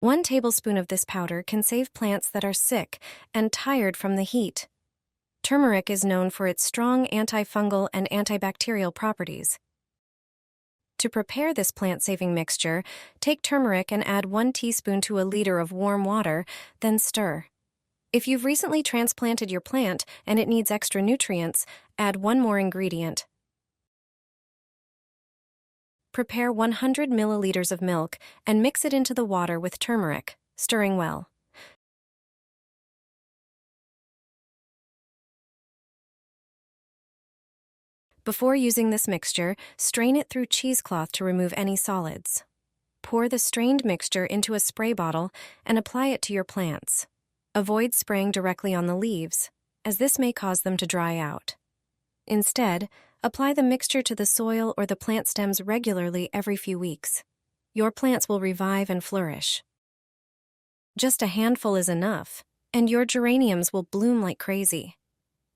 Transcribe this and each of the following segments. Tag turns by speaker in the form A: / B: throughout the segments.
A: 1 tablespoon of this powder can save plants that are sick and tired from the heat. Turmeric is known for its strong antifungal and antibacterial properties. To prepare this plant-saving mixture, take turmeric and add 1 teaspoon to a liter of warm water, then stir. If you've recently transplanted your plant and it needs extra nutrients, add 1 more ingredient. Prepare 100 milliliters of milk and mix it into the water with turmeric, stirring well. Before using this mixture, strain it through cheesecloth to remove any solids. Pour the strained mixture into a spray bottle and apply it to your plants. Avoid spraying directly on the leaves, as this may cause them to dry out. Instead, apply the mixture to the soil or the plant stems regularly every few weeks. Your plants will revive and flourish. Just a handful is enough, and your geraniums will bloom like crazy.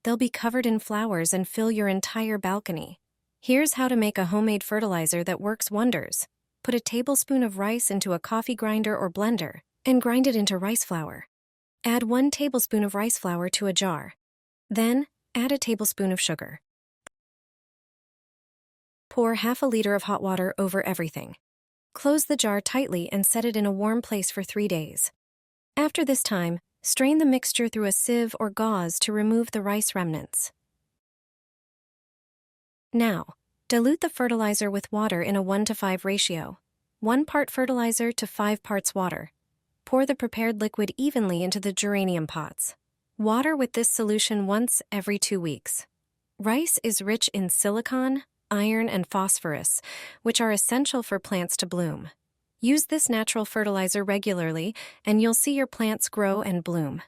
A: They'll be covered in flowers and fill your entire balcony. Here's how to make a homemade fertilizer that works wonders. Put a tablespoon of rice into a coffee grinder or blender and grind it into rice flour. Add 1 tablespoon of rice flour to a jar. Then, add a tablespoon of sugar. Pour half a liter of hot water over everything. Close the jar tightly and set it in a warm place for 3 days. After this time, strain the mixture through a sieve or gauze to remove the rice remnants. Now, dilute the fertilizer with water in a 1:5 ratio. 1 part fertilizer to 5 parts water. Pour the prepared liquid evenly into the geranium pots. Water with this solution once every 2 weeks. Rice is rich in silicon, iron, and phosphorus, which are essential for plants to bloom. Use this natural fertilizer regularly, and you'll see your plants grow and bloom.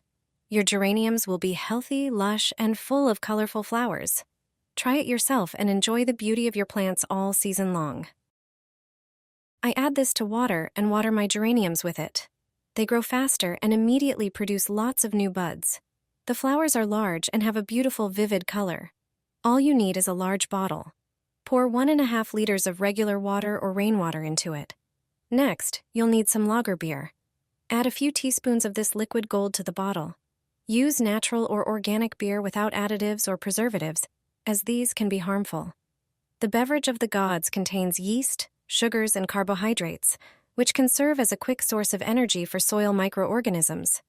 A: Your geraniums will be healthy, lush, and full of colorful flowers. Try it yourself and enjoy the beauty of your plants all season long. I add this to water and water my geraniums with it. They grow faster and immediately produce lots of new buds. The flowers are large and have a beautiful, vivid color. All you need is a large bottle. Pour 1.5 liters of regular water or rainwater into it. Next, you'll need some lager beer. Add a few teaspoons of this liquid gold to the bottle. Use natural or organic beer without additives or preservatives, as these can be harmful. The beverage of the gods contains yeast, sugars, and carbohydrates, which can serve as a quick source of energy for soil microorganisms.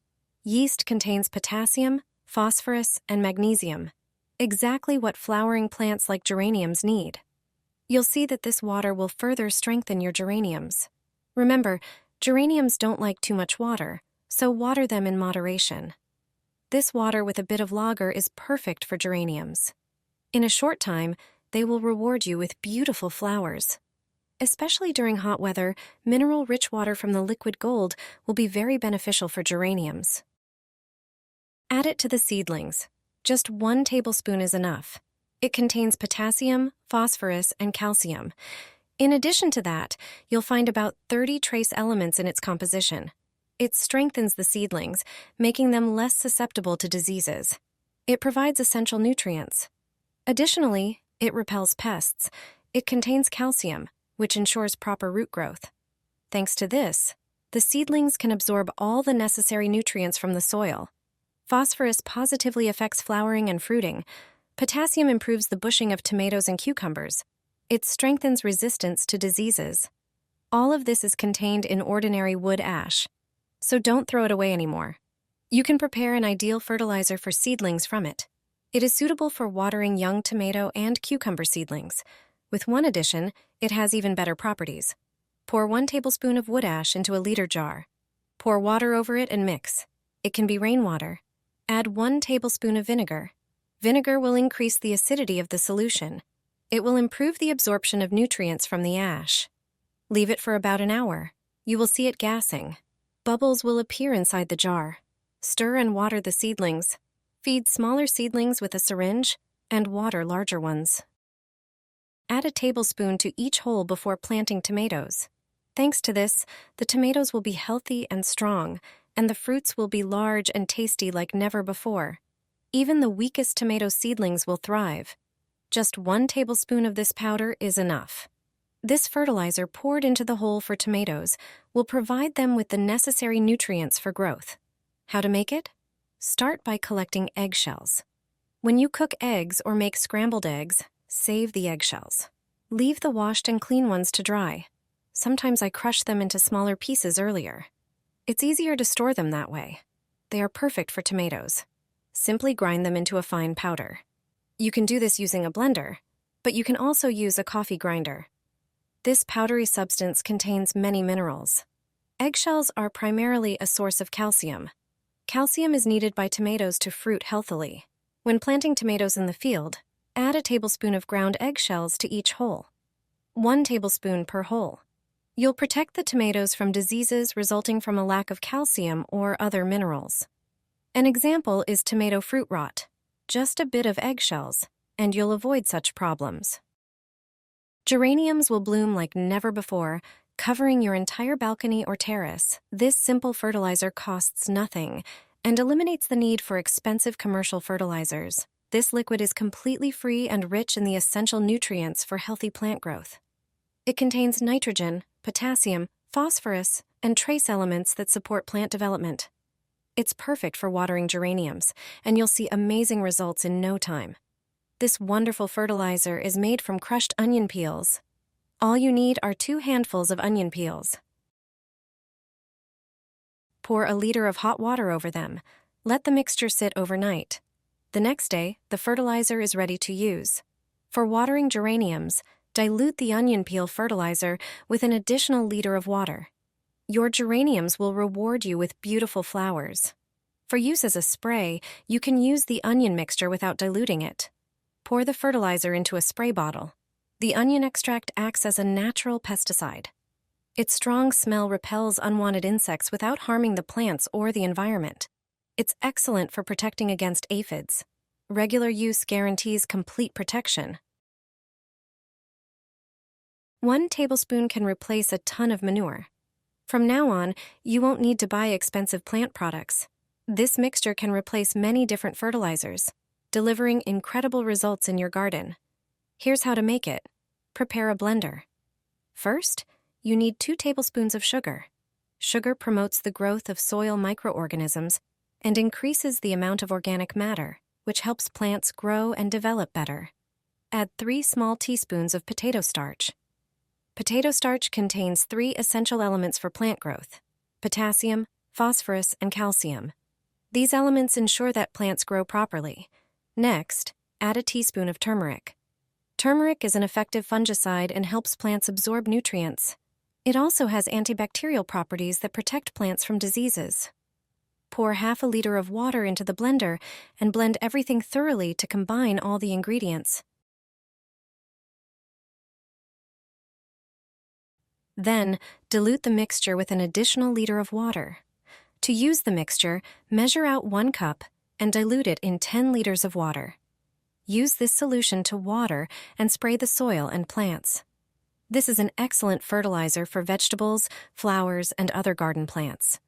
A: Yeast contains potassium, phosphorus, and magnesium, exactly what flowering plants like geraniums need. You'll see that this water will further strengthen your geraniums. Remember, geraniums don't like too much water, so water them in moderation. This water with a bit of lager is perfect for geraniums. In a short time, they will reward you with beautiful flowers. Especially during hot weather, mineral-rich water from the liquid gold will be very beneficial for geraniums. Add it to the seedlings. Just 1 tablespoon is enough. It contains potassium, phosphorus, and calcium. In addition to that, you'll find about 30 trace elements in its composition. It strengthens the seedlings, making them less susceptible to diseases. It provides essential nutrients. Additionally, it repels pests. It contains calcium, which ensures proper root growth. Thanks to this, the seedlings can absorb all the necessary nutrients from the soil. Phosphorus positively affects flowering and fruiting. Potassium improves the bushing of tomatoes and cucumbers. It strengthens resistance to diseases. All of this is contained in ordinary wood ash, so don't throw it away anymore. You can prepare an ideal fertilizer for seedlings from it. It is suitable for watering young tomato and cucumber seedlings. With one addition, it has even better properties. Pour 1 tablespoon of wood ash into a liter jar. Pour water over it and mix. It can be rainwater. Add 1 tablespoon of vinegar. Vinegar will increase the acidity of the solution. It will improve the absorption of nutrients from the ash. Leave it for about an hour. You will see it gassing. Bubbles will appear inside the jar. Stir and water the seedlings. Feed smaller seedlings with a syringe and water larger ones. Add a tablespoon to each hole before planting tomatoes. Thanks to this, the tomatoes will be healthy and strong, and the fruits will be large and tasty like never before. Even the weakest tomato seedlings will thrive. Just 1 tablespoon of this powder is enough. This fertilizer poured into the hole for tomatoes will provide them with the necessary nutrients for growth. How to make it? Start by collecting eggshells. When you cook eggs or make scrambled eggs, save the eggshells. Leave the washed and clean ones to dry. Sometimes I crush them into smaller pieces earlier. It's easier to store them that way. They are perfect for tomatoes. Simply grind them into a fine powder. You can do this using a blender, but you can also use a coffee grinder. This powdery substance contains many minerals. Eggshells are primarily a source of calcium. Calcium is needed by tomatoes to fruit healthily. When planting tomatoes in the field, add a tablespoon of ground eggshells to each hole. 1 tablespoon per hole. You'll protect the tomatoes from diseases resulting from a lack of calcium or other minerals. An example is tomato fruit rot. Just a bit of eggshells, and you'll avoid such problems. Geraniums will bloom like never before, covering your entire balcony or terrace. This simple fertilizer costs nothing and eliminates the need for expensive commercial fertilizers. This liquid is completely free and rich in the essential nutrients for healthy plant growth. It contains nitrogen, potassium, phosphorus, and trace elements that support plant development. It's perfect for watering geraniums, and you'll see amazing results in no time. This wonderful fertilizer is made from crushed onion peels. All you need are 2 handfuls of onion peels. Pour a liter of hot water over them. Let the mixture sit overnight. The next day, the fertilizer is ready to use. For watering geraniums, dilute the onion peel fertilizer with an additional liter of water. Your geraniums will reward you with beautiful flowers. For use as a spray, you can use the onion mixture without diluting it. Pour the fertilizer into a spray bottle. The onion extract acts as a natural pesticide. Its strong smell repels unwanted insects without harming the plants or the environment. It's excellent for protecting against aphids. Regular use guarantees complete protection. 1 tablespoon can replace a ton of manure. From now on, you won't need to buy expensive plant products. This mixture can replace many different fertilizers, delivering incredible results in your garden. Here's how to make it. Prepare a blender. First, you need 2 tablespoons of sugar. Sugar promotes the growth of soil microorganisms and increases the amount of organic matter, which helps plants grow and develop better. Add 3 small teaspoons of potato starch. Potato starch contains 3 essential elements for plant growth: potassium, phosphorus, and calcium. These elements ensure that plants grow properly. Next, add a teaspoon of turmeric. Turmeric is an effective fungicide and helps plants absorb nutrients. It also has antibacterial properties that protect plants from diseases. Pour half a liter of water into the blender and blend everything thoroughly to combine all the ingredients. Then, dilute the mixture with an additional liter of water. To use the mixture, measure out 1 cup and dilute it in 10 liters of water. Use this solution to water and spray the soil and plants. This is an excellent fertilizer for vegetables, flowers, and other garden plants.